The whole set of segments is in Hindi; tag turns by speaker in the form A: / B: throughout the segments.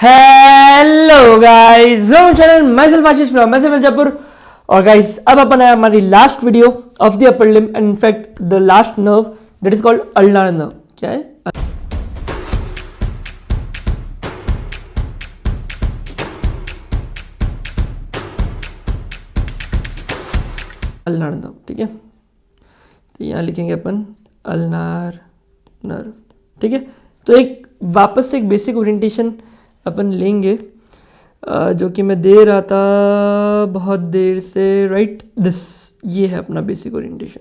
A: Hello guys, channel myself Ashish from myself Mirzapur. और गाइस अब अपन है हमारी last video of the upper limb and in fact the last nerve that is called ulnar nerve. क्या है अल्नार नर्व? ठीक है, तो यहाँ लिखेंगे अपन अल्नार नर्व। ठीक है, तो एक वापस से एक बेसिक ओरिएंटेशन अपन लेंगे जो कि मैं दे रहा था बहुत देर से, राइट। ये है अपना बेसिक ओरिएंटेशन।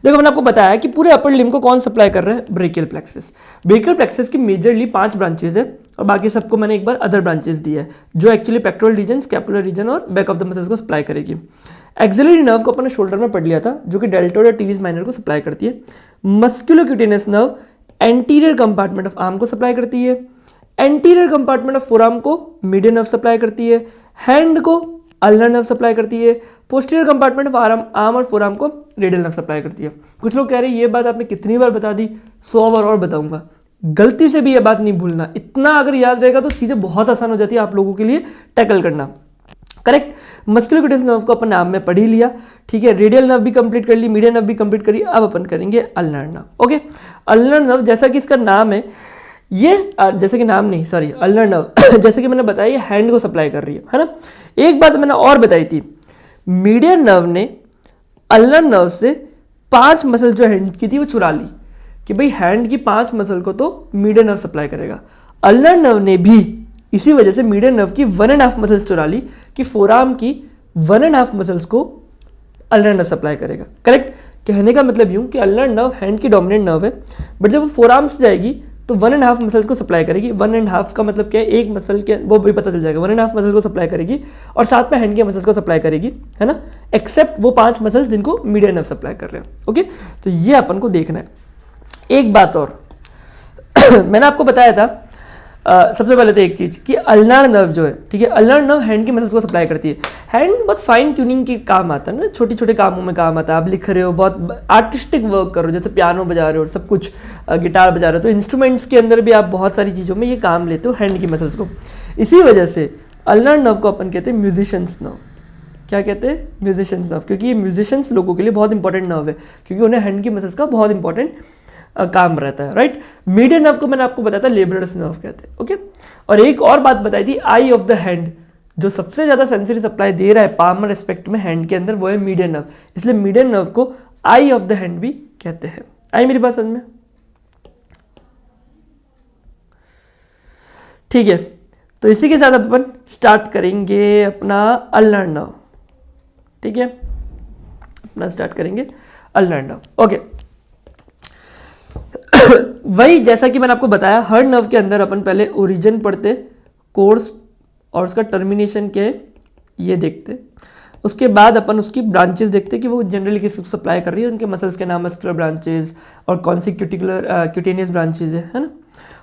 A: देखो मैंने आपको बताया कि पूरे अपर लिम्ब को कौन सप्लाई कर रहा है, ब्रेकियल प्लेक्सस। ब्रेकियल प्लेक्सस की मेजरली 5 ब्रांचेज है और बाकी सबको मैंने एक बार अदर ब्रांचेस दिया है जो actually pectoral region, scapular region और बैक ऑफ द मसल्स को सप्लाई करेगी। एक्सिलरी नर्व को अपने शोल्डर में पढ़ लिया था जो कि डेल्टोइड और टीवीज माइनर को सप्लाई करती है। Musculocutaneous nerve anterior compartment of arm को सप्लाई करती है। एंटीरियर कंपार्टमेंट ऑफ फोरआर्म को मीडियन नर्व सप्लाई करती है। हैंड को अल्नर नर्व सप्लाई करती है। पोस्टीरियर कंपार्टमेंट ऑफ आर्म और फोरआर्म को रेडियल नर्व सप्लाई करती है। कुछ लोग कह रहे हैं ये बात आपने कितनी बार बता दी, 100 बार और बताऊंगा। गलती से भी ये बात नहीं भूलना, इतना अगर याद रहेगा तो चीजें बहुत आसान हो जाती है आप लोगों के लिए टैकल करना। करेक्ट। मस्कुलोक्यूटेनियस नर्व को अपन नाम में पढ़ ही लिया। ठीक है, रेडियल नर्व भी कंप्लीट कर ली, मीडियन नर्व भी कंप्लीट करी। अब अपन करेंगे ulnar nerve. Okay, ulnar nerve जैसा कि इसका नाम है, ये जैसे कि नाम नहीं, सॉरी, अल्नर नर्व जैसे कि मैंने बताया ये हैंड को सप्लाई कर रही है ना। एक बात मैंने और बताई थी, मीडियन नर्व ने अल्नर नर्व से 5 मसल जो हैंड की थी वो चुरा ली कि भाई हैंड की 5 मसल को तो मीडियन नर्व सप्लाई करेगा। अल्नर नर्व ने भी इसी वजह से मीडियन नर्व की 1.5 मसल्स चुरा ली कि फोरआर्म की 1.5 मसल्स को अल्नर नर्व सप्लाई करेगा। करेक्ट। कहने का मतलब यूं कि अल्नर नर्व हैंड की डोमिनेंट नर्व है, बट जब वो फोरआर्म से जाएगी तो 1.5 मसल्स को सप्लाई करेगी। 1.5 का मतलब क्या है, एक मसल के वो भी पता चल जाएगा। 1.5 मसल को सप्लाई करेगी और साथ में हैंड के मसल्स को सप्लाई करेगी, है ना, एक्सेप्ट वो 5 मसल्स जिनको मीडियन नर्व सप्लाई कर रहे हैं। ओके, तो ये अपन को देखना है। एक बात और मैंने आपको बताया था सबसे पहले तो एक चीज कि अल्नार नर्व जो है, ठीक है, अल्नार नर्व हैंड की मसल्स को सप्लाई करती है। हैंड बहुत फाइन ट्यूनिंग के काम आता है ना, छोटे छोटे कामों में काम आता है। आप लिख रहे हो, बहुत आर्टिस्टिक वर्क कर रहे हो, जैसे पियानो बजा रहे हो, सब कुछ गिटार बजा रहे हो, तो इंस्ट्रूमेंट्स के अंदर भी आप बहुत सारी चीज़ों में ये काम लेते हो हैंड की मसल्स को। इसी वजह से अल्नार नर्व को अपन कहते हैं म्यूजिशियंस नर्व। क्या कहते हैं? म्यूजिशियंस नर्व, क्योंकि ये म्यूजिशियंस लोगों के लिए बहुत इंपॉर्टेंट नर्व है, क्योंकि उन्हें हैंड की मसल्स का बहुत इंपॉर्टेंट काम रहता है, राइट। मीडियन नर्व को मैंने आपको बताया था लेबरस नर्व कहते हैं। ओके, और एक और बात बताई थी, आई ऑफ द हैंड, जो सबसे ज्यादा सेंसरी सप्लाई दे रहा है पाल्मर एस्पेक्ट में हैंड के अंदर, वो है मीडियन नर्व। इसलिए मीडियन नर्व को आई ऑफ द हैंड भी कहते हैं। आई मेरी बात समझ में? ठीक है, तो इसी के साथ अपन स्टार्ट करेंगे अपना अल्नर नर्व। ठीक है, अपना स्टार्ट करेंगे अल्नर नर्व। ओके, वही जैसा कि मैंने आपको बताया, हर नर्व के अंदर अपन पहले ओरिजिन पढ़ते, कोर्स और उसका टर्मिनेशन के ये देखते, उसके बाद अपन उसकी ब्रांचेस देखते कि वो जनरली किसको सप्लाई कर रही है, उनके मसल्स के नाम मस्कुलर ब्रांचेस और कौन सी क्यूटेनियस ब्रांचेस है ना।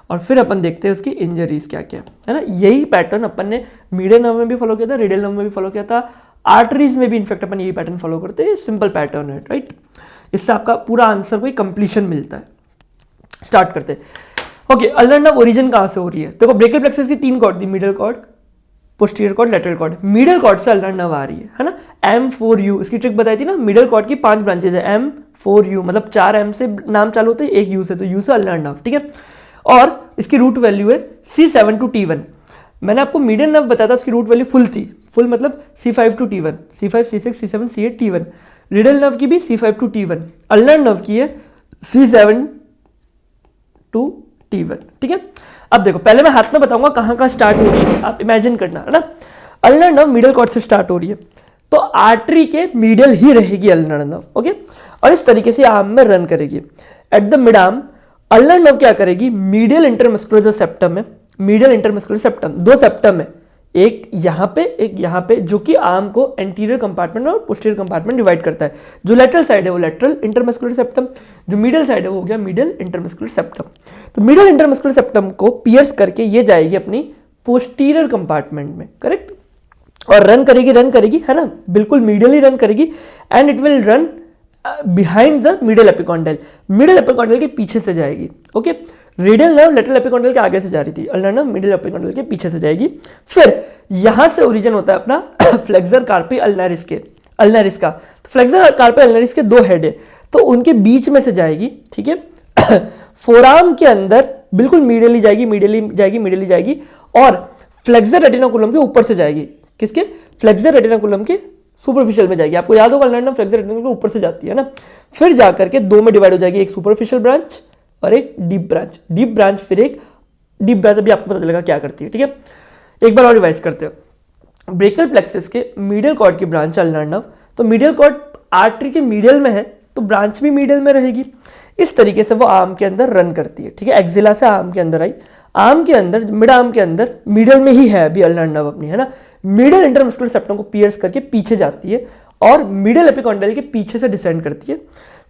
A: और फिर अपन देखते हैं उसकी इंजरीज क्या क्या है ना। यही पैटर्न अपन ने मीडियन नर्व में भी फॉलो किया था, रेडियल नर्व में भी फॉलो किया था, आर्टरीज में भी इनफैक्ट अपन यही पैटर्न फॉलो करते हैं। सिंपल पैटर्न है, राइट। इससे आपका पूरा आंसर को कंप्लीशन मिलता है। स्टार्ट करते हैं। ओके, अल्नर नर्व ओरिजिन कहां से हो रही है? देखो ब्रेकियल प्लेक्सस की 3 कॉर्ड थी, middle cord, posterior cord, lateral cord. Middle cord से अल्नर नर्व आ रही है ना। M4U इसकी ट्रिक बताई थी ना। मिडल कॉर्ड की 5 ब्रांचेज है, M4U मतलब 4 M से नाम चालू होते हैं, 1 U से, तो U से अल्नर नर्व। ठीक है, और इसकी रूट वैल्यू है C7 to T1। मैंने आपको मीडियन नर्व बताया था, उसकी रूट वैल्यू फुल थी, फुल मतलब C5 to T1, C5 C6 C7 C8 T1। Radial nerve की भी C5 to T1, ulnar nerve की है C7 to T1। ठीक है, अब देखो पहले मैं हाथ में बताऊंगा कहां कहां स्टार्ट हो रही है, आप इमेजिन करना, है ना। अल्नर नर्व मिडल कॉर्ड से स्टार्ट हो रही है, तो आर्टरी के मिडल ही रहेगी अल्नर नर्व। ओके, और इस तरीके से आर्म में रन करेगी। At the mid arm ulnar nerve क्या करेगी, मीडियल इंटरमस्कुलर जो सेप्टम है, मीडियल इंटरमस्कुलर सेप्टम, 2 सेप्टम है, एक यहाँ पे एक यहाँ पे, जो कि आर्म को एंटीरियर कंपार्टमेंट और पोस्टीरियर कंपार्टमेंट डिवाइड करता है। जो लेटरल साइड है वो लेटरल इंटरमस्कुलर सेप्टम, जो मीडियल साइड है वो हो गया मीडियल इंटरमस्कुलर सेप्टम। तो मीडियल इंटरमस्कुलर सेप्टम को पियर्स करके ये जाएगी अपनी पोस्टीरियर कंपार्टमेंट में, करेक्ट, और रन करेगी है ना, बिल्कुल मीडियली रन करेगी, and it will run behind the middle epicondyle, middle epicondyle के पीछे से जाएगी। Okay, radial nerve lateral epicondyle के आगे से जा रही थी, अल्नर नर्व मिडल एपिकॉन्डाइल के पीछे से जाएगी। फिर यहां से ओरिजिन होता है अपना फ्लेक्सर कार्पी अल्नारिस के, अल्नारिस का। तो फ्लेक्सर कार्पी अल्नारिस के दो हेड है, तो उनके बीच में से जाएगी, ठीक है। फोराम के अंदर बिल्कुल मीडियली जाएगी, मीडियली जाएगी, मीडियली जाएगी, और फ्लेक्सर रेटिनाकुलम के ऊपर से जाएगी। किसके? फ्लेक्सर रेटिनाकुलम के सुपरफिशियल में जाएगी। आपको याद होगा अल्नर नर्व फ्लेक्सर रेटिनाकुलम के ऊपर से जाती है ना। फिर जाकर के दो में डिवाइड हो जाएगी, एक सुपरफिशियल ब्रांच और एक डीप ब्रांच। डीप ब्रांच फिर एक डीप ब्रांच अभी आपको पता चलेगा क्या करती है, ठीक है। एक बार और रिवाइज करते हैं। ब्रेकियल प्लेक्सस के मीडियल कॉर्ड की ब्रांच अल्नर नर्व, तो मीडियल कॉर्ड आर्टरी के मीडियल में है, तो ब्रांच भी मीडियल में रहेगी। इस तरीके से वो आर्म के अंदर रन करती है, ठीक है। एक्जिला से आर्म के अंदर आई, आर्म के अंदर, मिड आर्म के अंदर, मिडिल में ही है अभी अल्नर नर्व अपनी, है ना। मिडिल इंटरमस्कुलर सेप्टम को पियर्स करके पीछे जाती है और मिडिल एपिकॉन्डाइल के पीछे से डिसेंड करती है।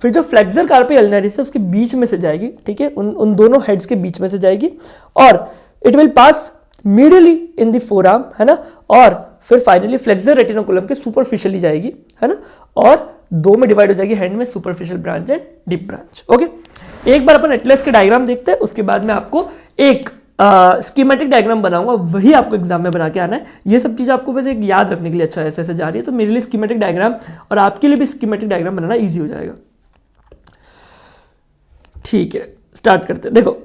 A: फिर जो फ्लेक्सर कार्पी अल्नारिस है उसके बीच में से जाएगी, ठीक है, उन दोनों हेड्स के बीच में से जाएगी, और it will pass medially in the forearm, है ना। और फिर फाइनली फ्लेक्सर रेटिनोकुलम के सुपरफिशियली जाएगी, है ना, और दो में डिवाइड हो जाएगी हैंड में, superficial branch and deep branch. Okay, एक बार अपन एटलस के डायग्राम देखते हैं, उसके बाद में आपको एक स्कीमेटिक डायग्राम बनाऊंगा, वही आपको एग्जाम में बना के आना है। ये सब चीज़ आपको वैसे याद रखने के लिए अच्छा ऐसे ऐसे जा रही है, तो मेरे लिए स्कीमेटिक डायग्राम और आपके लिए भी स्कीमेटिक डायग्राम बनाना ईजी हो जाएगा। ठीक है, स्टार्ट करते हैं। देखो,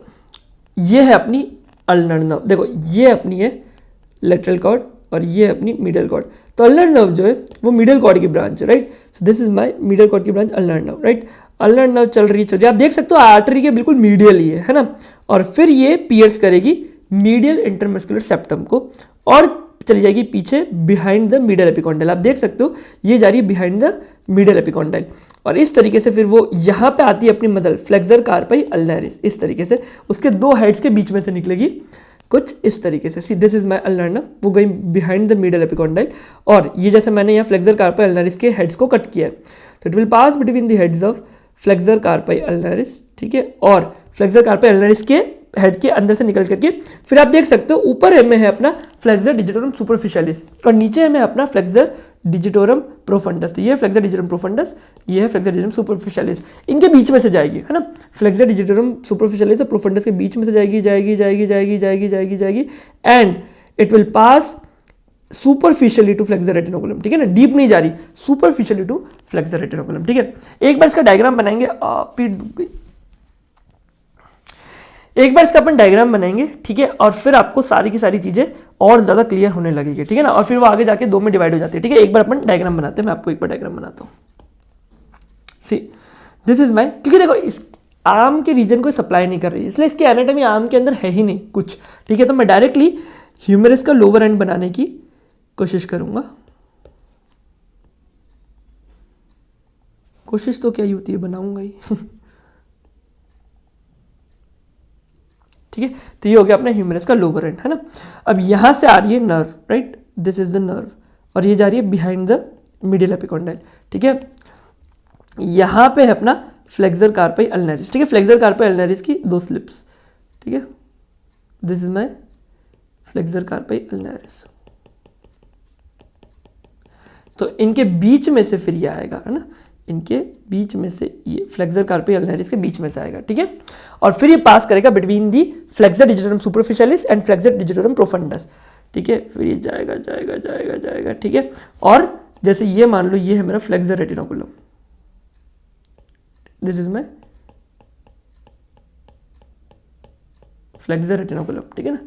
A: ये है अपनी अल्नर नर्व, देखो ये अपनी है लेटरल कॉर्ड और ये अपनी मिडल कॉर्ड। तो अल्नर नर्व जो है वो मिडल कॉर्ड की ब्रांच है, right. So this is my middle cord की branch ulnar nerve, right. Ulnar nerve चल रही है, आप देख सकते हो आर्टरी के बिल्कुल मीडियल ही है ना। और फिर ये पियर्स करेगी मीडियल इंटरमस्कुलर सेप्टम को और चली जाएगी पीछे बिहाइंड द मिडल एपिकॉन्डाइल। आप देख सकते हो ये जा रही है बिहाइंड द मिडल एपिकॉन्डाइल, और इस तरीके से फिर वो यहाँ पे आती है अपनी मसल फ्लेक्सर कार्पी अल्नारिस। इस तरीके से उसके दो हेड्स के बीच में से निकलेगी कुछ इस तरीके से। सी this is my ulnar nerve, वो गई बिहाइंड द मिडल एपिकॉन्डाइल, और ये जैसे मैंने यहाँ फ्लेक्सर कार्पी अल्नारिस के हेड्स को कट किया है, तो it will pass between the heads of flexor कार्पी अल्नारिस, ठीक है, और फ्लेक्सर कार्पी अल्नारिस के हेड के अंदर से निकल करके फिर आप देख सकते हो ऊपर में है अपना फ्लेक्सर डिजिटोरम सुपरफिशियलिस और नीचे में अपना फ्लेक्सर डिजिटोरम प्रोफंडस। तो ये है फ्लेक्सर डिजिटोरम प्रोफंडस, ये है फ्लेक्सर डिजिटोरम सुपरफिशियलिस, इनके बीच में से जाएगी, है ना। फ्लेक्सर डिजिटोरम सुपरफिशियलिस और प्रोफंडस के बीच में से जाएगी जाएगी जाएगी जाएगी जाएगी जाएगी जाएगी and it will pass superficially to flexor retinaculum, ठीक है ना। डीप नहीं जा रही, सुपरफिशियली टू फ्लेक्सर रेटिनोकुलम, ठीक है। एक बार इसका डायग्राम बनाएंगे, पीठ दुख गई। एक बार इसका अपन डायग्राम बनाएंगे, ठीक है, और फिर आपको सारी की सारी चीजें और ज्यादा क्लियर होने लगेगी, ठीक है ना। और फिर वो आगे जाके दो में डिवाइड हो जाती है, ठीक है। एक बार अपन डायग्राम बनाते हैं, मैं आपको एक बार डायग्राम बनाता हूँ। सी दिस इज माई, क्योंकि देखो इस आर्म के रीजन को सप्लाई नहीं कर रही, इसलिए इसकी एनाटॉमी आर्म के अंदर है ही नहीं कुछ, ठीक है। तो मैं डायरेक्टली ह्यूमरस का लोअर एंड बनाने की कोशिश करूंगा। कोशिश तो क्या ही होती है, बनाऊंगा ही ठीक है। तो ये हो गया अपना ह्यूमरस का लोअर एंड, है ना। अब यहां से आ रही है nerve, right, this is the nerve, और ये जा रही है बिहाइंड द मिडिल एपिकॉन्डाइल, ठीक है। यहां पे है अपना फ्लेक्सर कार्पी अल्नारिस, ठीक है। फ्लेक्सर कार्पी अल्नारिस की दो स्लिप्स, ठीक है। This is my flexor कार्पी अल्नारिस। तो इनके बीच में से फिर ये आएगा, है ना, इनके बीच में से ये फ्लेक्सर कार्पी अल्नारिस के बीच में से आएगा, ठीक है। और फिर ये पास करेगा between the flexor digitorum superficialis and flexor digitorum profundis, ठीक है। फिर ये जाएगा जाएगा जाएगा जाएगा, ठीक है। और जैसे ये मान लो ये है मेरा flexor retinaculum, this is my flexor retinaculum, ठीक है ना।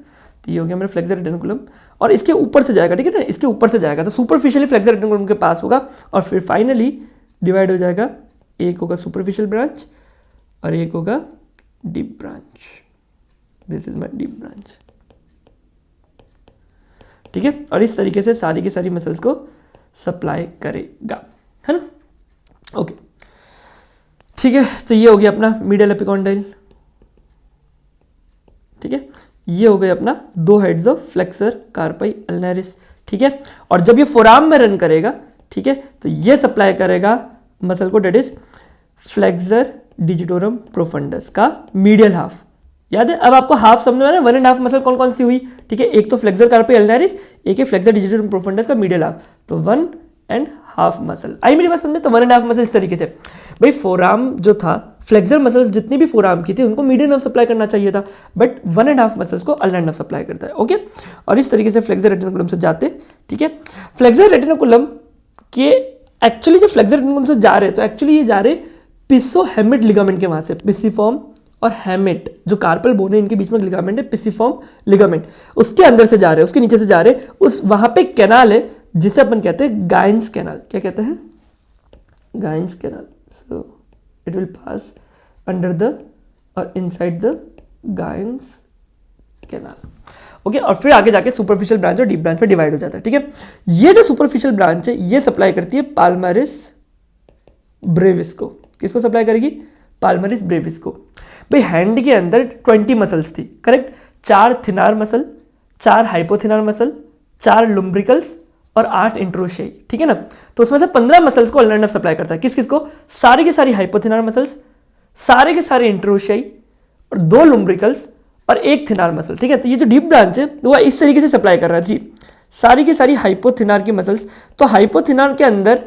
A: तो ये हो गया मेरा फ्लेक्सर रेटिनोकुलम, और इसके ऊपर से जाएगा, ठीक है ना, इसके ऊपर से जाएगा, तो सुपरफिशियली फ्लेक्सर रेटिनोकुलम के पास होगा, और फिर फाइनली डिवाइड हो जाएगा। एक होगा सुपरफिशियल ब्रांच और एक होगा deep branch, this is my deep branch, ठीक है। और इस तरीके से सारी की सारी मसल्स को सप्लाई करेगा, है ना। ओके, ठीक है। तो ये हो गया अपना मिडल एपिकॉन्डाइल, ठीक है। ये हो गया अपना दो हेड्स ऑफ फ्लेक्सर कार्पी अल्नारिस, ठीक है। और जब ये फोरआर्म में रन करेगा, ठीक है, तो ये सप्लाई करेगा मसल को, that is flexor digitorum profundus का मीडियल हाफ। याद है, अब आपको हाफ समझ में आ रहा है, 1.5 मसल कौन कौन सी हुई, ठीक है। एक तो फ्लेक्सर कार्पी अल्नारिस, एक है फ्लेक्सर डिजिटोरम प्रोफंडस का मीडियल हाफ, तो 1 एंड हाफ मसल। आई मेरी बात समझ में? तो 1.5 मसल इस तरीके से भाई फोराम जो था, फ्लेक्सर मसल्स जितनी भी फोराम की थी उनको मीडियन नर्व सप्लाई करना चाहिए था, बट 1.5 मसल्स को अल्नर नर्व सप्लाई करता है। ओके, और इस तरीके से फ्लेक्सर रेटिनोकुलम से जाते, ठीक है। फ्लेक्सर रेटिनोकुलम के एक्चुअली जो फ्लेक्सर रेटिनोकुलम से जा रहे हैं, तो एक्चुअली ये जा रहे पिसोहेमिड लिगामेंट के वहां से, पिसिफॉर्म और हेमिट जो कार्पल बोन है इनके बीच में लिगामेंट है, पिसिफॉर्म लिगामेंट, उसके अंदर से जा रहे हैं, उसके नीचे से जा रहे हैं, उस वहां पे कैनाल है जिसे अपन कहते हैं गाइन्स कैनाल। क्या कहते हैं? Guyon's canal. So it will pass under the और inside the Guyon's canal. Okay, और फिर आगे जाके सुपरफिशियल ब्रांच और डीप ब्रांच में डिवाइड हो जाता है, ठीक है। ये जो सुपरफिशियल ब्रांच है ये सप्लाई करती है पाल्मरिस ब्रेविस को। किसको सप्लाई करेगी? पाल्मरिस ब्रेविस को। भाई हैंड के अंदर 20 मसल्स थी, करेक्ट। 4 थिनार मसल, 4 हाइपोथिनार मसल, 4 लुम्ब्रिकल्स और 8 इंट्रोशियाई, ठीक है ना। तो उसमें से 15 मसल्स को अल्नर नर्व सप्लाई करता है। किस किस को? सारी की सारी हाइपोथिनार मसल्स, सारे के सारे इंट्रोशियाई और 2 लुम्ब्रिकल्स और 1 थिनार मसल, ठीक है। तो ये जो डीप ब्रांच है वो इस तरीके से सप्लाई कर रहा है जी, सारी की सारी हाइपोथिनार की मसल्स। तो हाइपोथिनार के अंदर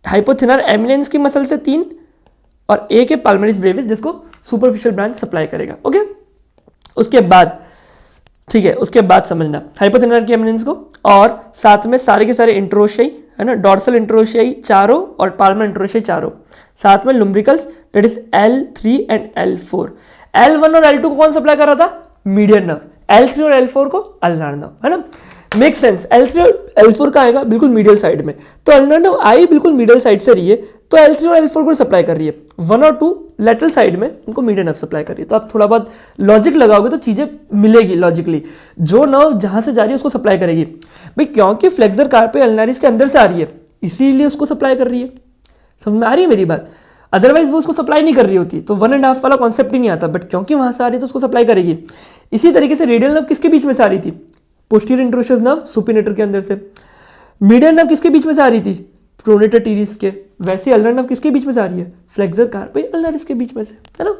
A: हाइपोथिनार एमिनेंस की मसल से 3 और 1 है पाल्मरिस ब्रेविस जिसको सुपरफिशियल ब्रांच सप्लाई करेगा। ओके, उसके बाद, ठीक है, उसके बाद समझना हाइपोथिनार की एमिनेंस को, और साथ में सारे के सारे इंट्रोशियाई है ना, डॉर्सल इंट्रोशियाई चारों और पाल्मर इंट्रोशियाई चारों, साथ में लुम्ब्रिकल्स that is L3 and L4। L1 और L2 को कौन सप्लाई कर रहा था? Median nerve. L3 और L4 को अल्नर नर्व, है ना। Make sense. L3 और L4 का आएगा बिल्कुल मीडियल साइड में, तो अल्नर नर्व आई बिल्कुल मीडियल साइड से रही है, तो L3 और L4 को सप्लाई कर रही है। 1 और 2 लेटरल साइड में उनको मीडियन नर्व सप्लाई कर रही है। तो आप थोड़ा बहुत लॉजिक लगाओगे तो चीजें मिलेगी लॉजिकली, जो नर्व जहां से जा रही है उसको सप्लाई करेगी। भाई क्योंकि फ्लेक्सर कार्पे अल्नारिस के अंदर से आ रही है इसीलिए उसको सप्लाई कर रही है। समझ में आ रही है मेरी बात? अदरवाइज वो उसको सप्लाई नहीं कर रही होती तो 1.5 वाला कॉन्सेप्ट ही नहीं आता, बट क्योंकि वहां से आ रही है तो उसको सप्लाई करेगी। इसी तरीके से रेडियल नर्व किसके बीच में से आ रही थी? पोस्टीरियर इंट्रोशियस नर्व सुपिनेटर के अंदर से। मीडियन नर्व किसके बीच में से आ रही थी? प्रोनेटर टीरिस के। वैसे अल्नर नर्व किसके बीच में से आ रही है? फ्लेक्सर कार्पे अल्नारिस के बीच में से, है ना।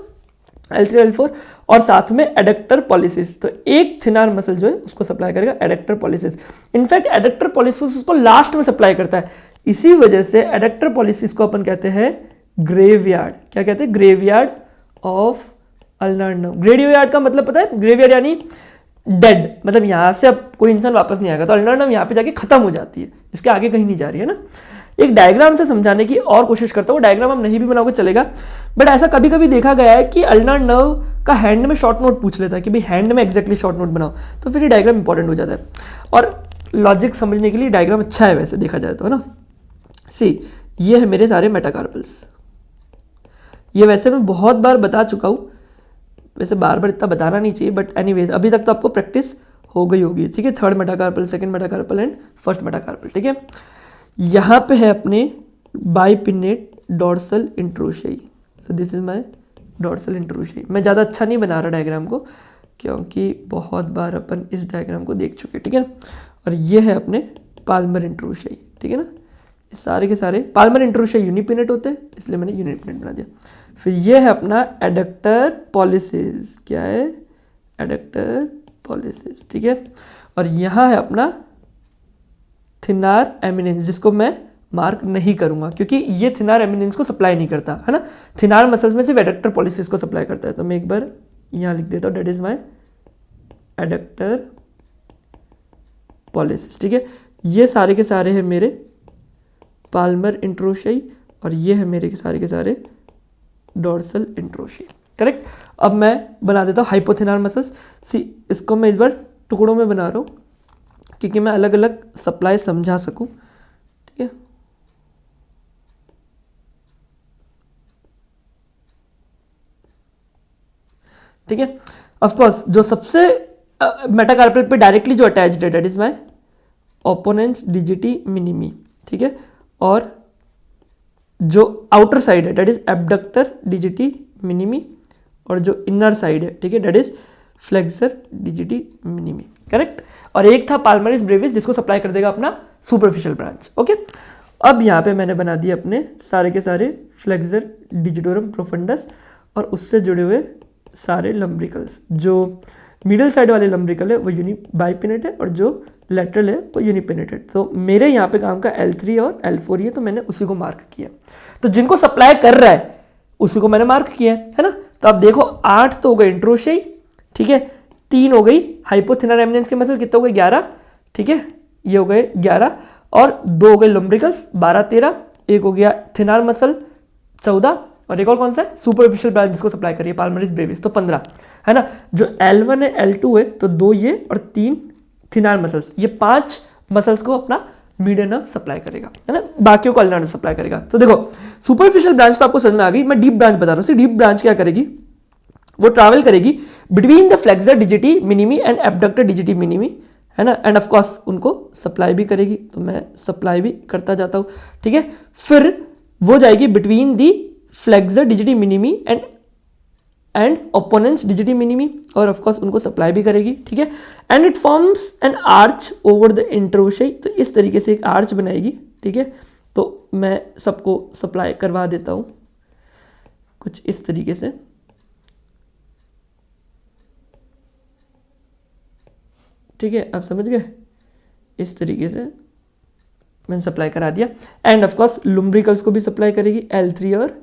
A: L3 L4 और साथ में एडक्टर पॉलिसिस, तो एक थिनार मसल जो है उसको सप्लाई करेगा adductor pollicis. In fact adductor pollicis उसको लास्ट में सप्लाई करता है, इसी वजह से एडक्टर पॉलिसिस को अपन कहते हैं ग्रेवयार्ड। क्या कहते हैं? Graveyard of ulnar nerve. Graveyard का मतलब पता है? ग्रेवयार्ड यानी डेड, मतलब यहाँ से अब कोई इंसान वापस नहीं आएगा, तो अल्नर नर्व यहाँ पे जाके खत्म हो जाती है, इसके आगे कहीं नहीं जा रही है ना। एक डायग्राम से समझाने की और कोशिश करता हूँ, डायग्राम हम नहीं भी बनाओगे चलेगा, बट ऐसा कभी कभी देखा गया है कि अल्नर नर्व का हैंड में शॉर्ट नोट पूछ लेता है कि भाई हैंड में एग्जैक्टली शॉर्ट नोट बनाओ, तो फिर ये डायग्राम इंपॉर्टेंट हो जाता है। और लॉजिक समझने के लिए डायग्राम अच्छा है वैसे देखा जाए तो, है ना। सी, ये है मेरे सारे मेटाकार्पल्स। ये वैसे मैं बहुत बार बता चुका हूँ, वैसे बार बार इतना बताना नहीं चाहिए, बट एनीवेज अभी तक तो आपको प्रैक्टिस हो गई होगी, ठीक है। 3rd metacarpal, 2nd metacarpal and 1st metacarpal, ठीक है। यहाँ पे है अपने bipennate dorsal interossei, so this is my dorsal interossei. मैं ज़्यादा अच्छा नहीं बना रहा डायग्राम को क्योंकि बहुत बार अपन इस डायग्राम को देख चुके, ठीक है। और ये है अपने पाल्मर इंट्रोशियाई, ठीक है ना। सारे के सारे पाल्मर इंट्रोशियाई यूनिपिनेट होते हैं, इसलिए मैंने यूनिपिनेट बना दिया। फिर ये है अपना एडक्टर पॉलिसिस। क्या है? एडक्टर पॉलिसिस, ठीक है। और यहाँ है अपना थिनार एमिनेंस, जिसको मैं मार्क नहीं करूंगा क्योंकि ये थिनार एमिनेंस को सप्लाई नहीं करता, है ना। थिनार मसल्स में सिर्फ एडक्टर पॉलिसिस को सप्लाई करता है, तो मैं एक बार यहाँ लिख देता हूँ, that is my adductor pollicis, ठीक है। ये सारे के सारे हैं मेरे पाल्मर इंट्रोशियाई और ये है मेरे सारे के सारे डॉर्सल इंट्रोशियाई, करेक्ट। अब मैं बना देता हूँ हाइपोथिनार मसल्स। सी, इसको मैं इस बार टुकड़ों में बना रहा हूँ क्योंकि मैं अलग अलग सप्लाई समझा सकूं, ठीक है। ठीक है, ऑफ कोर्स जो सबसे मेटाकार्पल पे डायरेक्टली जो अटैच्ड है that is my opponents digiti minimi, ठीक है। और जो आउटर साइड है दैट इज एब्डक्टर डिजिटी मिनिमी और जो इनर साइड है, ठीक है, that is flexor digiti minimi, correct. और एक था पाल्मरिस ब्रेविस जिसको सप्लाई कर देगा अपना सुपरफिशियल ब्रांच, ओके। अब यहाँ पे मैंने बना दिए अपने सारे के सारे फ्लेक्सर डिजिटोरम प्रोफंडस और उससे जुड़े हुए सारे लम्ब्रिकल्स, जो मिडिल साइड वाले लम्ब्रिकल है वो बाइपिनेट है और जो लेटरल है वो यूनिपिनेटेड। तो मेरे यहाँ पे काम का L3 और L4 है, तो मैंने उसी को मार्क किया। तो जिनको सप्लाई कर रहा है उसी को मैंने मार्क किया है ना। तो आप देखो 8 तो हो गए इंट्रोशेई, ठीक है, 3 हो गई हाइपोथिनर एमिनेंस के मसल, कितने हो गए 11, ठीक है, ये हो गए 11, और 2 हो गए लम्ब्रिकल्स 12 13, एक हो गया थिनर मसल 14, और एक और कौन सा है सुपरफिशियल ब्रांच जिसको सप्लाई करिए पाल्मरिस ब्रेविस, तो 15 है ना। जो L1 है L2 है तो 2 ये और 3 थिनर मसल्स, ये 5 मसल्स को अपना मीडियन नर्व सप्लाई करेगा, है ना, बाकियों को अल्नर नर्व सप्लाई करेगा। तो देखो सुपरफिशियल ब्रांच तो आपको समझ में आ गई, मैं डीप ब्रांच बता रहा हूँ। डीप ब्रांच क्या करेगी, वो ट्रैवल करेगी between the flexor digiti minimi and abductor डिजिटी minimi, है ना, एंड ऑफ कोर्स उनको सप्लाई भी करेगी। तो मैं सप्लाई भी करता जाता हूँ, ठीक है। फिर वो जाएगी between the flexor digiti minimi and opponens digiti minimi, और ऑफ कोर्स उनको सप्लाई भी करेगी, ठीक है। And it forms an arch over the interossei, तो इस तरीके से एक आर्च बनाएगी, ठीक है। तो मैं सबको सप्लाई करवा देता हूँ कुछ इस तरीके से, ठीक है, आप समझ गए, इस तरीके से मैंने सप्लाई करा दिया। एंड ऑफ कोर्स लुम्ब्रिकल्स को भी सप्लाई करेगी, L3 और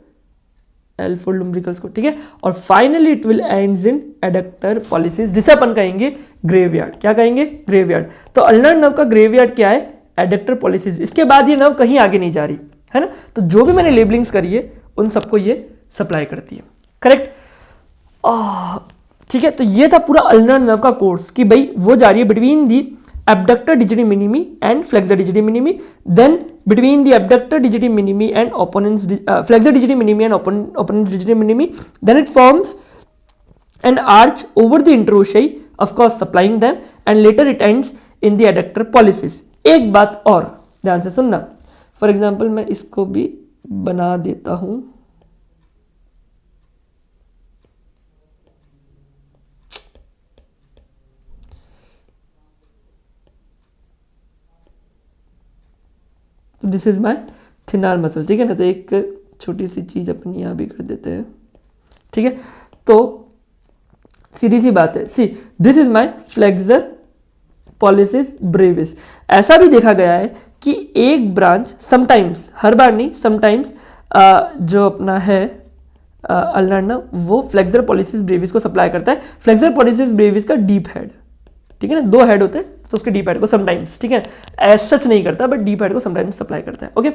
A: L4 लुम्ब्रिकल्स को, ठीक है। और finally it will ends in adductor pollicis, जिसे अपन कहेंगे ग्रेवयार्ड। क्या कहेंगे, ग्रेवयार्ड। तो अल्नर नर्व का ग्रेवयार्ड क्या है, एडक्टर पॉलिसिस। इसके बाद ये नर्व कहीं आगे नहीं जा रही, है ना। तो जो भी मैंने लेबलिंग्स करी है उन सबको ये सप्लाई करती है, करेक्ट, ठीक है। तो ये था पूरा अल्नर नर्व का कोर्स कि भाई वो जा रही है between the abductor digiti minimi and flexor digiti minimi, then between the abductor digiti minimi and opponent's flexor digiti minimi and opponent's digiti minimi, then it forms an arch over the interossei, of course supplying them, and later it ends in the adductor pollicis. एक बात और ध्यान से सुनना, फॉर एग्जाम्पल मैं इसको भी बना देता हूं, this is my thinner muscle, ठीक है ना। तो एक छोटी सी चीज अपन यहाँ भी कर देते हैं, ठीक है। तो सीधी सी बात है, सी this is my flexor pollicis Brevis. ऐसा भी देखा गया है कि एक ब्रांच समटाइम्स, हर बार नहीं, समटाइम्स जो अपना है अल्नर नर्व वो फ्लेक्सर पॉलिसिस ब्रेविस को सप्लाई करता है। फ्लेक्सर पॉलिसिस ब्रेविस का डीप हेड, ठीक है ना, 2 हेड होते हैं, तो उसके डीप हेड को समटाइम्स, ठीक है, एज सच नहीं करता बट डीप हेड को समटाइम्स सप्लाई करता है। Okay,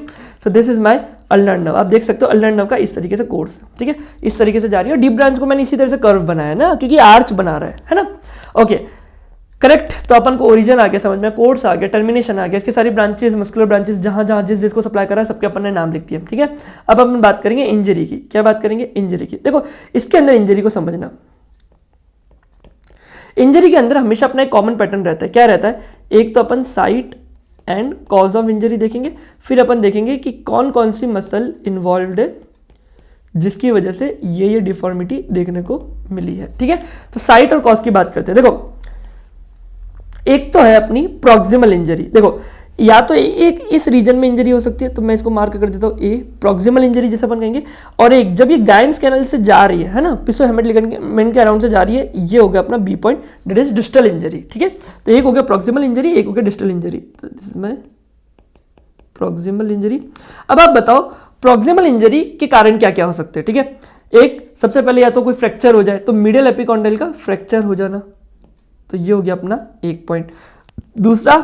A: so this is my ulnar nerve. आप देख सकते हो अल्नर नर्व का इस तरीके से कोर्स, ठीक है, इस तरीके से जा रही है। डीप ब्रांच को मैंने इसी तरह से कर्व बनाया ना, क्योंकि आर्च बना रहा है ना। Okay, correct. तो अपन को ओरिजिन आ गया समझ में, कोर्स आ गया, टर्मिनेशन आ गया, इसके सारी ब्रांचेस, मस्कुलर ब्रांचेस, जहां जहां जिस जिसको सप्लाई कर रहा है सबके अपन ने नाम लिख दिया, ठीक है। अब अपन बात करेंगे इंजरी की। क्या बात करेंगे, इंजरी की। देखो इसके अंदर इंजरी को समझना, इंजरी के अंदर हमेशा अपना एक कॉमन पैटर्न रहता है। क्या रहता है, एक तो अपन site and cause of injury देखेंगे, फिर अपन देखेंगे कि कौन कौन सी मसल इन्वॉल्व्ड है जिसकी वजह से ये डिफॉर्मिटी देखने को मिली है, ठीक है। तो साइट और कॉज की बात करते हैं। देखो एक तो है अपनी प्रॉक्सिमल इंजरी। देखो या तो एक इस रीजन में इंजरी हो सकती है, तो मैं इसको मार्क कर देता हूँ ए, प्रॉक्सिमल इंजरी जैसे अपन कहेंगे। और एक जब ये गाइन्स कैनल से जा रही है ना, पिसोहेमेट लिगामेंट के अराउंड से जा रही है, ये हो गया अपना B point, that is distal injury, ठीक है। तो एक हो गया प्रॉक्सिमल इंजरी, एक हो गया डिस्टल इंजरी। तो this is my proximal injury. अब आप बताओ प्रॉक्सिमल इंजरी के कारण क्या क्या हो सकते हैं, ठीक है। एक सबसे पहले या तो कोई फ्रैक्चर हो जाए, तो मीडियल एपिकॉन्डाइल का फ्रैक्चर हो जाना, तो ये हो गया अपना एक पॉइंट। दूसरा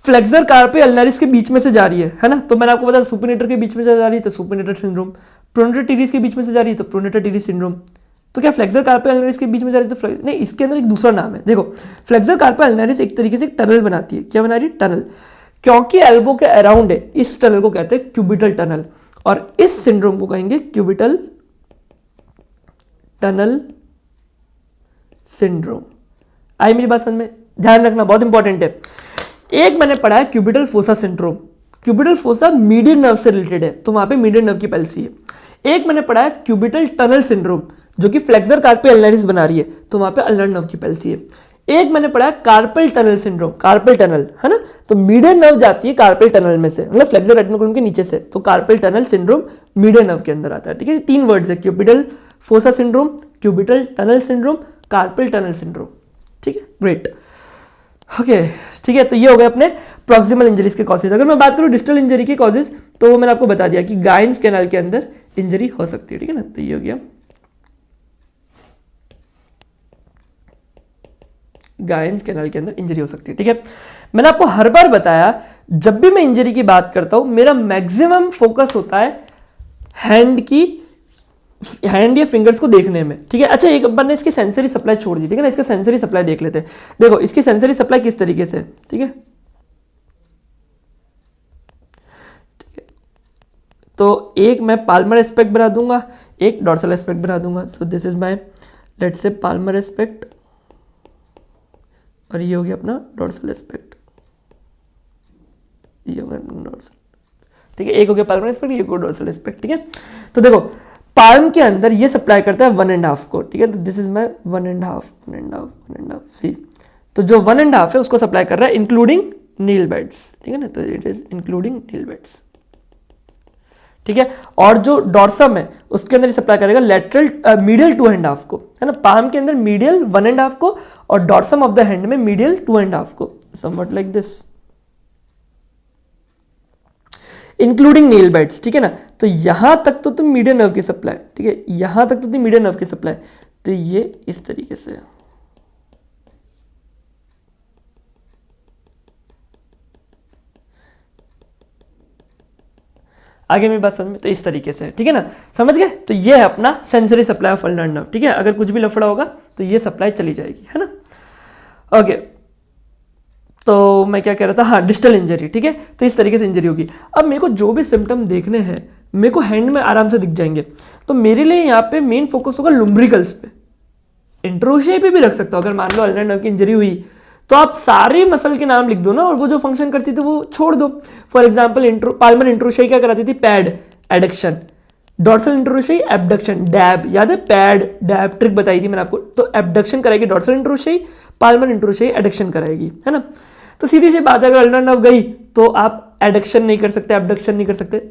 A: फ्लेक्सर कार्पे अल्नारिस के बीच में से जा रही है ना, तो मैंने आपको बताया सुपिनेटर के बीच में से जा रही है तो सुपिनेटर सिंड्रोम, प्रोनेटर टीरिस के बीच में से जा रही है तो प्रोनेटर टीरिस सिंड्रोम। तो क्या फ्लेक्सर कार्पे अल्नारिस के बीच में जा रही है तो नहीं, इसके अंदर एक दूसरा नाम है। देखो फ्लेक्सर कार्पे अल्नारिस एक तरीके से एक टनल बनाती है। क्या बना रही है, टनल, क्योंकि एल्बो के अराउंड है, इस टनल को कहते हैं क्यूबिटल टनल, और इस सिंड्रोम को कहेंगे क्यूबिटल टनल सिंड्रोम। आई मेरी बात समझ में, ध्यान रखना बहुत इंपॉर्टेंट है। एक मैंने पढ़ा है cubital fossa syndrome, cubital fossa median nerve से रिलेटेड है, तो वहां पे मीडियन नर्व की पैल्सी है। एक मैंने पढ़ा है क्यूबिटल टनल सिंड्रोम, जो कि फ्लेक्सर कार्पे अल्नारिस बना रही है, तो वहां पे अल्नर नर्व की पैल्सी है। एक मैंने पढ़ा है carpal tunnel syndrome, carpal tunnel है ना, तो मीडियन नर्व जाती है कार्पल टनल में से, मतलब फ्लेक्सर रेटिनोकुलम के नीचे से, तो carpal tunnel syndrome median nerve के अंदर आता है, ठीक है। 3 वर्ड्स है, cubital fossa syndrome, cubital tunnel syndrome, carpal tunnel syndrome. ठीक है, ग्रेट। ओके, ठीक है, तो ये हो गए अपने प्रॉक्सिमल इंजरीज के कॉजेज। अगर मैं बात करूँ डिस्टल इंजरी के कॉजेज, तो वो मैंने आपको बता दिया कि गाइन्स कैनाल के अंदर इंजरी हो सकती है। ठीक है ना, तो ये हो गया गाइन्स कैनाल के अंदर इंजरी हो सकती है। ठीक है, मैंने आपको हर बार बताया जब भी मैं इंजरी की बात करता हूं मेरा मैक्सिमम फोकस होता है हैंड या फिंगर्स को देखने में। ठीक है, अच्छा एक बार ने इसकी सेंसरी सप्लाई छोड़ दी। ठीक है ना, इसका सेंसरी सप्लाई देख लेते हैं। देखो इसकी सेंसरी सप्लाई किस तरीके से, ठीक है, तो एक मैं पाल्मर एस्पेक्ट बना दूंगा, एक डॉर्सल एस्पेक्ट बना दूंगा। सो this is my let's say Palmer aspect, और ये हो गया अपना डॉर्सल एस्पेक्ट, ये हो गया डॉर्सल। ठीक है, एक हो गया पाल्मर एस्पेक्ट, ये हो गया डॉर्सल एस्पेक्ट। ठीक है, तो देखो पाल्म के अंदर ये सप्लाई करता है 1.5 को। ठीक है, तो दिस इज माय 1.5 सी, तो जो 1.5 है उसको सप्लाई कर रहा है इंक्लूडिंग नील बेड्स। ठीक है ना, तो it is including nail beds. ठीक है, और जो डॉर्सम है उसके अंदर सप्लाई करेगा लेटरल मीडियल 2.5 को, है ना, पाम के अंदर मीडियल 1.5 को और डॉर्सम ऑफ द हैंड में मीडियल 2.5 को, somewhat like this, including nail beds. ठीक है ना, तो यहां तक तो तुम मीडियन नर्व की सप्लाई, ठीक है, यहां तक तो तुम मीडियन नर्व की सप्लाई, तो ये इस तरीके से है। आगे मेरी बात समझ में, तो इस तरीके से, ठीक है ना, समझ गए। तो ये है अपना sensory supply of ulnar nerve. ठीक है, अगर कुछ भी लफड़ा होगा तो ये सप्लाई चली जाएगी, है ना। ओके, तो मैं क्या कह रहा था, हाँ, डिस्टल इंजरी। ठीक है, तो इस तरीके से इंजरी होगी। अब मेरे को जो भी सिम्टम देखने हैं मेरे को हैंड में आराम से दिख जाएंगे, तो मेरे लिए यहाँ पे मेन फोकस होगा लुम्ब्रिकल्स पे। इंट्रोशिया पे भी रख सकता हूँ, अगर मान लो अल्नर नर्व की इंजरी हुई तो आप सारे मसल के नाम लिख दो ना, और वो जो फंक्शन करती थी वो छोड़ दो। फॉर एग्जाम्पल पाल्मर इंट्रोशिया क्या कराती थी, PAD adduction, dorsal interossei abduction, DAB, याद है, पैड डैब ट्रिक बताई थी मैंने आपको। तो एबडक्शन कराएगी डॉर्सल इंट्रोशिया, पाल्मर इंट्रोशिया एडक्शन कराएगी, है ना। तो सीधी सी बात है, अगर अल्नर नर्व गई तो आप एडक्शन नहीं कर सकते, एबडक्शन नहीं कर सकते।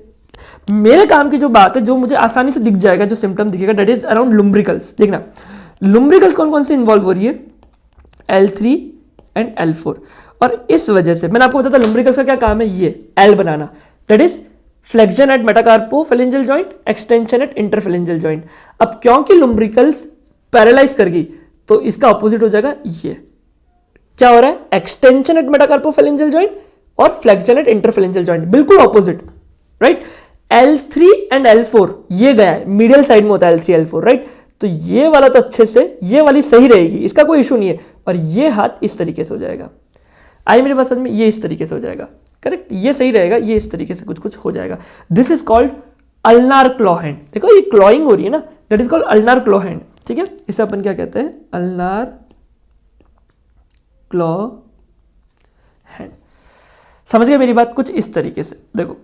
A: मेरे काम की जो बात है, जो मुझे आसानी से दिख जाएगा, जो सिम्टम दिखेगा, डेट इज अराउंड लुम्ब्रिकल्स। देखना लुम्ब्रिकल्स कौन कौन से इन्वॉल्व हो रही है, L3 एंड L4। और इस वजह से मैंने आपको बताया था लुम्ब्रिकल्स का क्या काम है, ये L banana, that is flexion at metacarpophalangeal joint, extension eight interphalangeal joint. अब क्योंकि लुम्ब्रिकल्स पैरालाइज कर गई तो इसका ऑपोजिट हो जाएगा, ये क्या हो रहा है, एक्सटेंशन एट मेटाकार्पोफेलेंजियल जॉइंट और फ्लेक्शन एट इंटरफेलेंजियल जॉइंट, बिल्कुल opposite, right. L3 and L4 ये गया है, मीडियल साइड में होता है L3 L4, राइट। तो ये वाला तो अच्छे से, ये वाली सही रहेगी, इसका कोई इशू नहीं है। और ये हाथ इस तरीके से हो जाएगा, आई मेरे पास में, ये इस तरीके से हो जाएगा, करेक्ट, ये सही रहेगा, ये इस तरीके से कुछ कुछ हो जाएगा। This is called ulnar claw hand. देखो ये क्लॉइंग हो रही है ना, that is called ulnar claw hand. ठीक है, इसे अपन क्या कहते हैं, अल्नार क्लॉ हैंड। समझ गए मेरी बात, कुछ इस तरीके से, देखो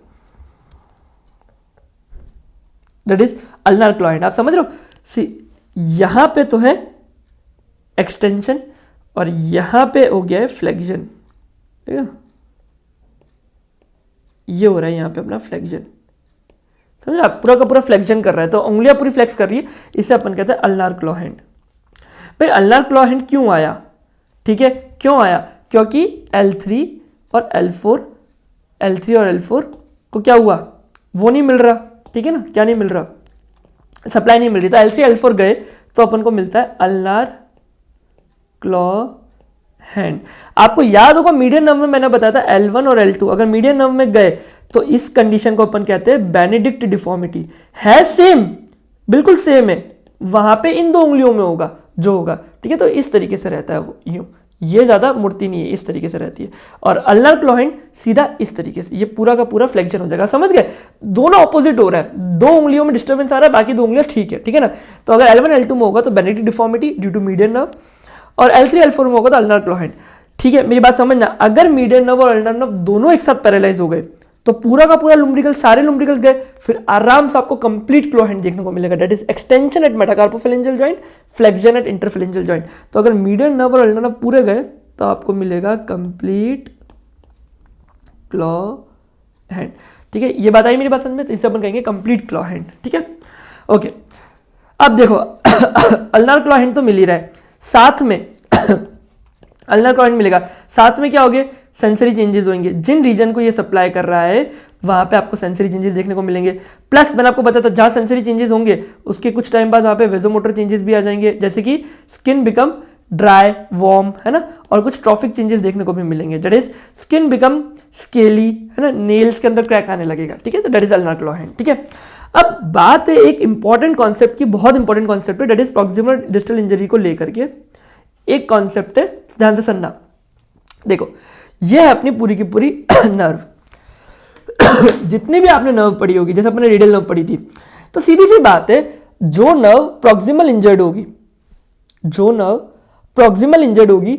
A: that is ulnar claw hand. आप समझ रहे हो, सी यहां पे तो है एक्सटेंशन और यहां पे हो गया है फ्लेक्शन, ठीक है, ये हो रहा है यहां पे अपना फ्लेक्शन, समझ रहे, पूरा का पूरा फ्लेक्शन कर रहा है, तो उंगलियां पूरी फ्लेक्स कर रही है, इसे अपन कहते हैं अल्नार क्लॉ हैंड। भाई अल्नार क्लॉ हैंड क्यों आया, ठीक है, क्यों आया, क्योंकि L3 और L4 को क्या हुआ, वो नहीं मिल रहा, ठीक है ना, क्या नहीं मिल रहा, सप्लाई नहीं मिल रही, तो L3 L4 गए तो अपन को मिलता है अल्नार क्लॉ हैंड। आपको याद होगा मीडियन नर्व में मैंने बताया था L1 और L2, अगर मीडियन नर्व में गए तो इस कंडीशन को अपन कहते हैं बेनेडिक्ट डिफॉर्मिटी, है सेम, बिल्कुल सेम है, वहां पे इन दो उंगलियों में होगा जो होगा, ठीक है। तो इस तरीके से रहता है वो, यूं, ये ज्यादा मूर्ति नहीं है, इस तरीके से रहती है। और अल्नार क्लॉ हैंड सीधा इस तरीके से, ये पूरा का पूरा फ्लेक्शन हो जाएगा, समझ गए, दोनों ऑपोजिट हो रहा है, दो उंगलियों में डिस्टर्बेंस आ रहा है, बाकी दो उंगलियां ठीक है, ठीक है ना। तो अगर L1 L2 में होगा तो Benedict deformity due to median nerve, और L3 L4 में होगा तो अल्नार क्लॉ हैंड, ठीक है। मेरी बात समझना, अगर मीडियन नर्व और अल्नार नर्व दोनों एक साथ पैरालाइज हो गए तो पूरा का पूरा लुम्ब्रिकल, सारे लुम्ब्रिकल्स गए, फिर आराम से आपको कंप्लीट क्लॉ हैंड देखने को मिलेगा, that is extension eight metacarpophalangeal joint, flexion at interphalangeal joint. तो अगर मीडियन नर्व और अल्नार नर्व पूरे गए तो आपको मिलेगा कंप्लीट क्लॉ हैंड, ठीक है। ये बात आई मेरी बात समझ में, तो इसे अपन कहेंगे कंप्लीट क्लॉ हैंड, ठीक है, ओके। अब देखो अल्नार क्लॉ हैंड तो मिल ही रहा है, साथ में अल्नर क्लोराइड मिलेगा, साथ में क्या हो गए, सेंसरी चेंजेस होंगे, जिन रीजन को ये सप्लाई कर रहा है वहां पे आपको सेंसरी चेंजेस देखने को मिलेंगे। प्लस मैंने आपको बताया था जहां सेंसरी चेंजेस होंगे उसके कुछ टाइम बाद वहां पे वेजोमोटर चेंजेस भी आ जाएंगे, जैसे कि स्किन बिकम ड्राई वार्म, है ना, और कुछ ट्रॉफिक चेंजेस देखने को भी मिलेंगे, that is skin become scaly, है ना, नेल्स के अंदर क्रैक आने लगेगा, ठीक है, तो दैट इज अल्नर क्लोराइड, ठीक है। अब बात है एक इंपॉर्टेंट कॉन्सेप्ट की, बहुत इंपॉर्टेंट कॉन्सेप्ट है, that is proximal distal injury को लेकर के एक कॉन्सेप्ट है, ध्यान से सुनना। देखो ये है अपनी पूरी की पूरी नर्व जितनी भी आपने नर्व पढ़ी होगी, जैसे अपने रेडियल नर्व पढ़ी थी, तो सीधी सी बात है जो नर्व प्रॉक्सिमल इंजर्ड होगी, जो नर्व प्रॉक्सिमल इंजर्ड होगी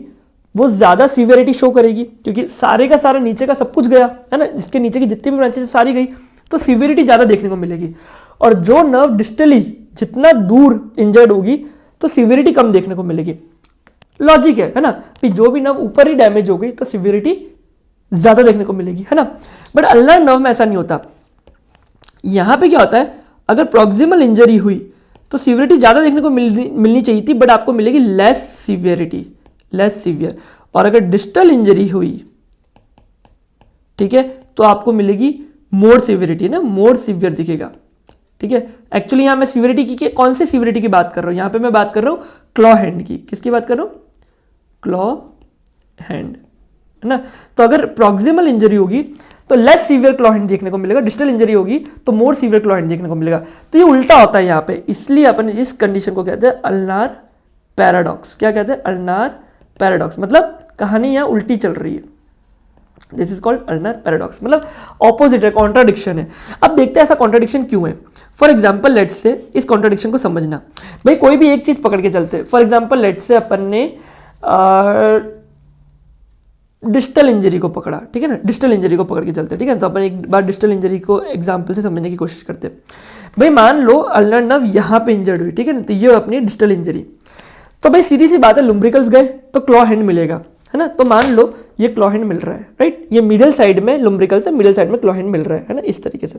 A: वो ज्यादा सीवियरिटी शो करेगी, क्योंकि सारे का सारा नीचे का सब कुछ गया है ना, इसके नीचे की जितनी भी ब्रांचेस सारी गई, तो सीवियरिटी ज्यादा देखने को मिलेगी। और जो नर्व डिस्टली जितना दूर इंजर्ड होगी तो सीवियरिटी कम देखने को मिलेगी। लॉजिक है ना, कि जो भी नर्व ऊपर ही डैमेज हो गई तो सीवियरिटी ज्यादा देखने को मिलेगी, है ना। बट अल्नर नर्व में ऐसा नहीं होता। यहां पे क्या होता है, अगर प्रॉक्सिमल इंजरी हुई तो सीवियरिटी ज्यादा देखने को मिलनी चाहिए थी, बट आपको मिलेगी लेस सीवियरिटी, लेस सीवियर। और अगर डिस्टल इंजरी हुई, ठीक है, तो आपको मिलेगी मोर सीवियरिटी ना, मोर सीवियर दिखेगा, ठीक है। एक्चुअली यहां मैं सीवियरिटी की कौन सी सीवियरिटी की बात कर रहा हूं, यहां पे मैं बात कर रहा हूं क्लॉ हैंड की। किसकी बात कर रहा हूं, क्लॉ हैंड, है ना। तो अगर प्रॉक्सिमल इंजरी होगी तो लेस सीवियर क्लॉ हैंड देखने को मिलेगा, डिस्टल इंजरी होगी तो मोर सीवियर क्लॉ हैंड देखने को मिलेगा। तो ये उल्टा होता है यहाँ पे, इसलिए अपन इस कंडीशन को कहते हैं अल्नार पैराडॉक्स। क्या कहते हैं, अल्नार पैराडॉक्स, मतलब कहानी यहाँ उल्टी चल रही है, this is called ulnar paradox, मतलब ऑपोजिट है, कॉन्ट्राडिक्शन है। अब देखते हैं ऐसा कॉन्ट्राडिक्शन क्यों है। फॉर एग्जाम्पल लेट्स से इस कॉन्ट्राडिक्शन को समझना, भाई कोई भी एक चीज पकड़ के चलते हैं। फॉर एग्जाम्पल लेट्स से अपन ने डिस्टल इंजरी को पकड़ा, ठीक है ना, डिस्टल इंजरी को पकड़ के चलते, ठीक है। तो अपन एक बार डिस्टल इंजरी को एग्जांपल से समझने की कोशिश करते हैं। भाई मान लो अल्नर नर्व यहाँ पे इंजर्ड हुई, ठीक है ना, तो ये अपनी डिस्टल इंजरी। तो भाई सीधी सी बात है, लुम्ब्रिकल्स गए तो क्लॉ हैंड मिलेगा, है ना। तो मान लो ये क्लॉ हैंड मिल रहा है, राइट, ये मिडिल साइड में लुम्ब्रिकल्स है, मिडिल साइड में क्लॉ हैंड मिल रहा है ना, इस तरीके से।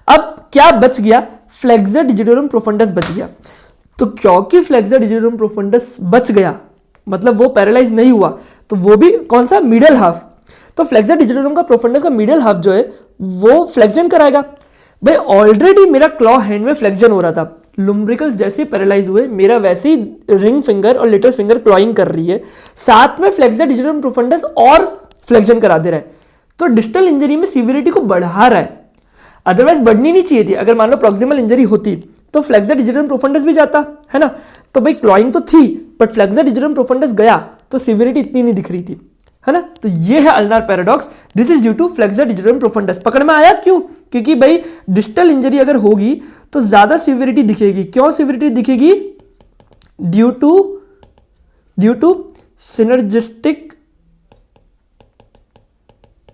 A: अब क्या बच गया, फ्लेक्सर डिजिटोरम प्रोफंडस बच गया। तो क्योंकि फ्लेक्सर डिजिटोरम प्रोफंडस बच गया, मतलब वो पैरालाइज नहीं हुआ, तो वो भी कौन सा, मिडल हाफ। तो फ्लेक्सर डिजिटोरम का प्रोफंडस का मिडल हाफ जो है वो फ्लेक्शन कराएगा। भाई ऑलरेडी मेरा क्लॉ हैंड में फ्लेक्शन हो रहा था, लुम्ब्रिकल्स जैसे पैरालाइज हुए, मेरा वैसे ही रिंग फिंगर और लिटिल फिंगर क्लॉइंग कर रही है, साथ में फ्लेक्सर डिजिटोरम प्रोफंडस और फ्लेक्शन करा दे रहा है। तो डिस्टल इंजरी में सीवियरिटी को बढ़ा रहा है, अदरवाइज बढ़नी नहीं चाहिए थी। अगर मान लो प्रॉक्सिमल इंजरी होती तो फ्लेक्सर डिजिटोरम प्रोफंडस भी जाता, है ना। तो भाई क्लॉइंग तो थी, बट फ्लेक्सर डिजिटोरम प्रोफंडस गया तो सीवियरिटी इतनी नहीं दिख रही थी, है ना। तो ये है ulnar paradox, this is due to flexor digitorum profundus. पकड़ में आया क्यों, क्योंकि भाई डिस्टल इंजरी अगर होगी तो ज्यादा सीवियरिटी दिखेगी। क्यों सीवियरिटी दिखेगी, due to synergistic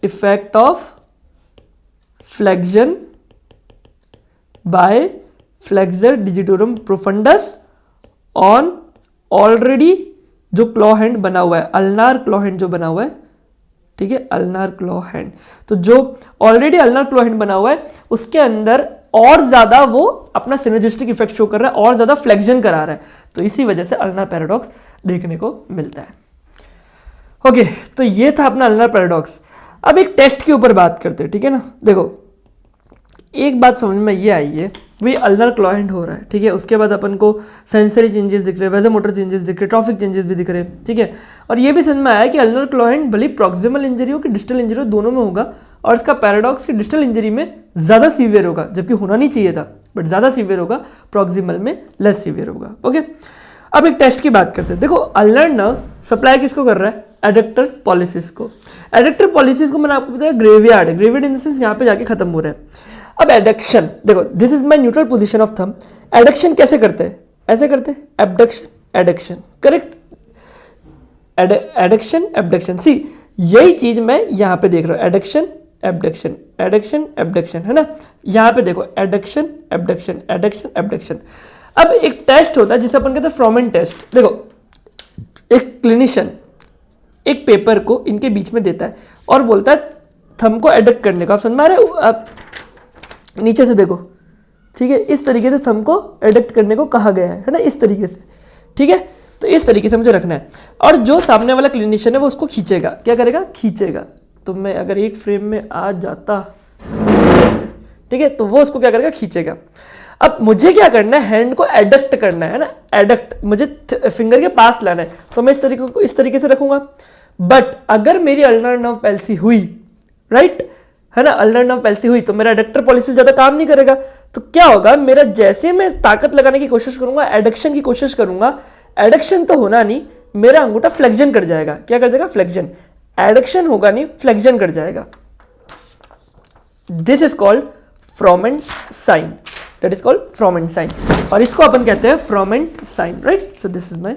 A: effect of flexion by flexor digitorum profundus on already जो क्लॉ हैंड बना हुआ है, अल्नार क्लॉ हैंड जो बना हुआ है, ठीक है, अल्नार क्लॉ हैंड। तो जो ऑलरेडी अल्नार क्लॉ हैंड बना हुआ है उसके अंदर और ज्यादा वो अपना सिनर्जिस्टिक इफेक्ट शो कर रहा है, और ज्यादा फ्लेक्शन करा रहा है, तो इसी वजह से अल्नर पैराडॉक्स देखने को मिलता है। ओके, तो ये था अपना अल्नर पैराडॉक्स। अब एक टेस्ट के ऊपर बात करते हैं, ठीक है ना। देखो एक बात समझ में ये आई है, भाई अल्नर क्लॉ हैंड हो रहा है, ठीक है, उसके बाद अपन को सेंसरी चेंजेस दिख रहे हैं, वेजोमोटर चेंजेस दिख रहे हैं, ट्रॉफिक चेंजेस भी दिख रहे हैं, ठीक है। और ये भी समझ में आया कि अल्नर क्लॉ हैंड भले प्रॉक्सिमल इंजरी हो कि डिस्टल इंजरी हो, दोनों में होगा, और इसका पैराडॉक्स की डिस्टल इंजरी में ज्यादा सीवियर होगा, जबकि होना नहीं चाहिए था, बट ज्यादा सीवियर होगा, प्रॉक्सिमल में लेस सीवियर होगा। ओके, अब एक टेस्ट की बात करते हैं। देखो अल्नर नर्व सप्लाई किसको कर रहा है, एडक्टर पॉलिसिस को। एडक्टर पॉलिसिस को मैंने आपको बताया ग्रेवियार्ड है, ग्रेवियार्ड इन द सेंस यहाँ पे जाके खत्म हो रहा है। अब एडक्शन, देखो this is my neutral position of thumb. Adduction कैसे करते हैं, ऐसे करते हैं, abduction adduction, correct, adduction abduction. See यही चीज मैं यहाँ पे देख रहा हूँ, एडक्शन एबडक्शन, एडक्शन एबडक्शन, है ना। यहाँ पे देखो एडक्शन एबडक्शन, एडक्शन एबडक्शन। अब एक टेस्ट होता है जिसे अपन कहते हैं फ्रॉमेन टेस्ट। देखो एक क्लिनिशियन एक पेपर को इनके बीच में देता है और बोलता है थंब को एडक्ट करने का। आप समझ में आ रहे हो, आप नीचे से देखो, ठीक है, इस तरीके से थंब को एडक्ट करने को कहा गया है ना, इस तरीके से, ठीक है। तो इस तरीके से मुझे रखना है, और जो सामने वाला क्लिनिशियन है वो उसको खींचेगा, क्या करेगा, खींचेगा। तो मैं अगर एक फ्रेम में आ जाता, ठीक है, तो वो उसको क्या करेगा, खींचेगा। अब मुझे क्या करना है, हैंड को एडक्ट करना है ना, एडक्ट मुझे फिंगर के पास लाना है, तो मैं इस तरीके से रखूंगा। बट अगर मेरी अल्नर नर्व पैल्सी हुई, राइट, है ना, अल्नर नर्व पैल्सी हुई, तो मेरा एडक्टर पॉलिसिस ज्यादा काम नहीं करेगा। तो क्या होगा, मेरा जैसे मैं ताकत लगाने की कोशिश करूंगा, एडक्शन की कोशिश करूंगा, एडक्शन तो होना नहीं, मेरा अंगूठा फ्लेक्शन कर जाएगा। क्या कर जाएगा, फ्लेक्शन। एडक्शन होगा नहीं, फ्लेक्शन कर जाएगा। This is called Froment sign, that is called Froment sign, और इसको अपन कहते हैं Froment sign, right. So this is my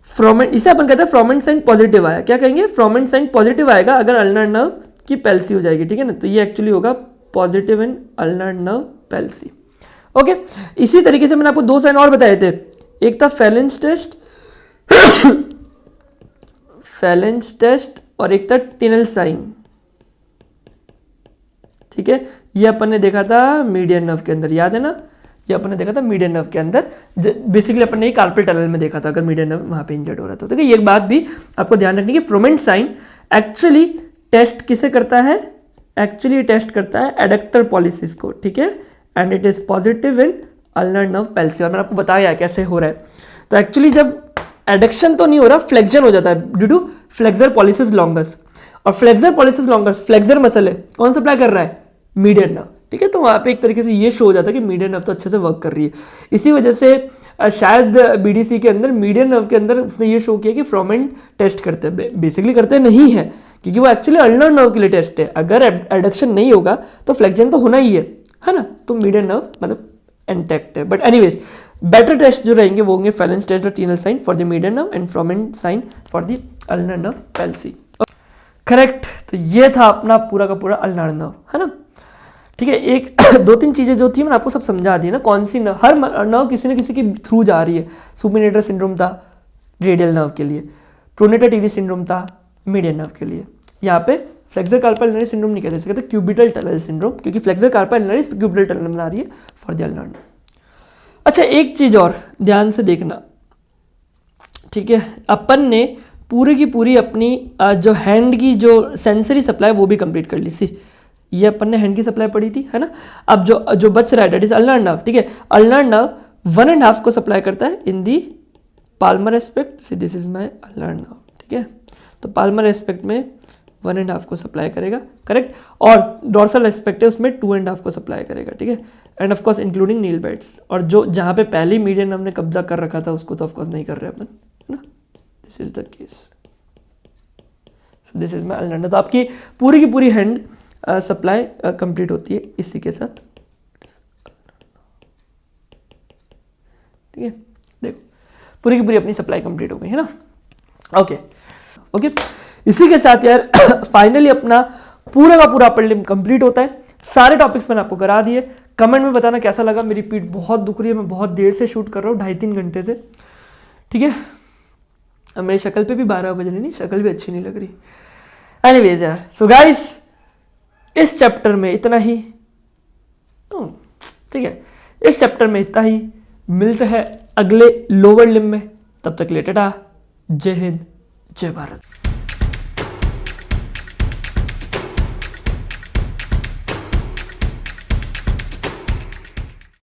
A: Froment, इसे अपन कहते हैं फ्रॉमेंट साइन पॉजिटिव आया। क्या कहेंगे, फ्रॉमेंट साइन पॉजिटिव आएगा अगर अल्नर नर्व की पैल्सी हो जाएगी, ठीक है ना। तो ये एक्चुअली होगा positive in ulnar nerve palsy. Okay, इसी तरीके से मैंने आपको दो साइन और बताए थे, एक था फैलेंस टेस्ट फैलेंस टेस्ट, और एक था टिनल साइन, ठीक है। ये अपन ने देखा था मीडियन नर्व के अंदर, याद है ना, ये अपन ने देखा था मीडियन नर्व के अंदर। बेसिकली अपन ने कार्पल टनल में देखा था, अगर मीडियन नर्व वहां पे इंजर्ड हो रहा था। तो ये एक बात भी आपको ध्यान रखनी है, फ्रॉमेंट साइन एक्चुअली टेस्ट किसे करता है, एक्चुअली टेस्ट करता है एडक्टर पॉलिसिस को, ठीक है, and it is positive in ulnar nerve palsy. और मैंने आपको बताया कैसे हो रहा है। तो एक्चुअली जब एडक्शन तो नहीं हो रहा, फ्लेक्शन हो जाता है due to flexor pollicis longus, और flexor pollicis longus flexor muscle है, कौन सप्लाई कर रहा है, मीडियन नर्व, ठीक है। तो वहाँ पे एक तरीके से ये शो हो जाता है कि मीडियन नर्व तो अच्छे से वर्क कर रही है। इसी वजह से शायद बीडीसी के अंदर मीडियन नर्व के अंदर उसने ये शो किया कि फ्रॉमेंट टेस्ट करते हैं, बेसिकली करते नहीं है, क्योंकि वो एक्चुअली अल्नर नर्व के लिए टेस्ट है। अगर एडक्शन नहीं होगा तो फ्लेक्शन तो होना ही है ना, तो मीडियन नर्व मतलब इंटैक्ट है। बट एनीवेज बेटर टेस्ट जो रहेंगे वो होंगे फैलेंस टेस्ट और Tinel sign for the median nerve and Froment sign for the ulnar nerve palsy. Correct, तो ये था अपना पूरा का पूरा अल्नर नर्व, है ना, ठीक है। एक दो तीन चीजें जो थी मैंने आपको सब समझा दी ना, कौन सी नर्व, हर नर्व किसी न किसी के थ्रू जा रही है। सुपिनेटर सिंड्रोम था रेडियल नर्व के लिए, प्रोनेटर टीवी सिंड्रोम था मीडियन नर्व के लिए। यहाँ पे फ्लेक्सर कार्पल अल्नरी सिंड्रोम नहीं कहते, कहते क्यूबिटल टनल सिंड्रोम, क्योंकि फ्लेक्सर कार्पल अल्नरी क्यूबिटल टनल बना रही है फॉर द अल्नर नर्व। अच्छा, एक चीज और ध्यान से देखना, ठीक है, अपन ने पूरी की पूरी अपनी जो हैंड की जो सेंसरी सप्लाई वो भी कंप्लीट कर ली। सी, ये अपन ने हैंड की सप्लाई पढ़ी थी, है ना। अब जो बच रहा है दैट इज अल्नर नर्व, ठीक है। अल्नर नर्व 1.5 को सप्लाई करता है in the palmar aspect. See, this is my ulnar nerve, ठीक है। तो पाल्मर एस्पेक्ट में 1.5 को सप्लाई करेगा, करेक्ट, और डोर्सल एस्पेक्ट है उसमें 2.5 को सप्लाई करेगा, ठीक है। And of course including nail beds, और जो जहाँ पे पहले मीडियन नर्व ने कब्जा कर रखा था उसको तो ऑफ कोर्स नहीं कर रहे अपन, है ना। This is the case, so this is my ulnar nerve. तो आपकी पूरी की पूरी हैंड सप्लाई कंप्लीट होती है इसी के साथ, ठीक है। देखो पूरी की पूरी अपनी सप्लाई कंप्लीट हो गई, है ना। ओके ओके, इसी के साथ यार फाइनली अपना पूरा का पूरा अपर लिम्ब कंप्लीट होता है। सारे टॉपिक्स मैंने आपको करा दिए। कमेंट में बताना कैसा लगा। मेरी पीठ बहुत दुख रही है, मैं बहुत देर से शूट कर रहा हूँ, 2.5-3 घंटे से, ठीक है। अब मेरी शक्ल पे भी 12 बज रही, नहीं शक्ल भी अच्छी नहीं लग रही। एनीवेज यार, सो गाइस इस चैप्टर में इतना ही, ठीक है, इस चैप्टर में इतना ही। मिलते हैं अगले लोअर लिम्ब में, तब तक लिए टाटा, जय हिंद, जय भारत।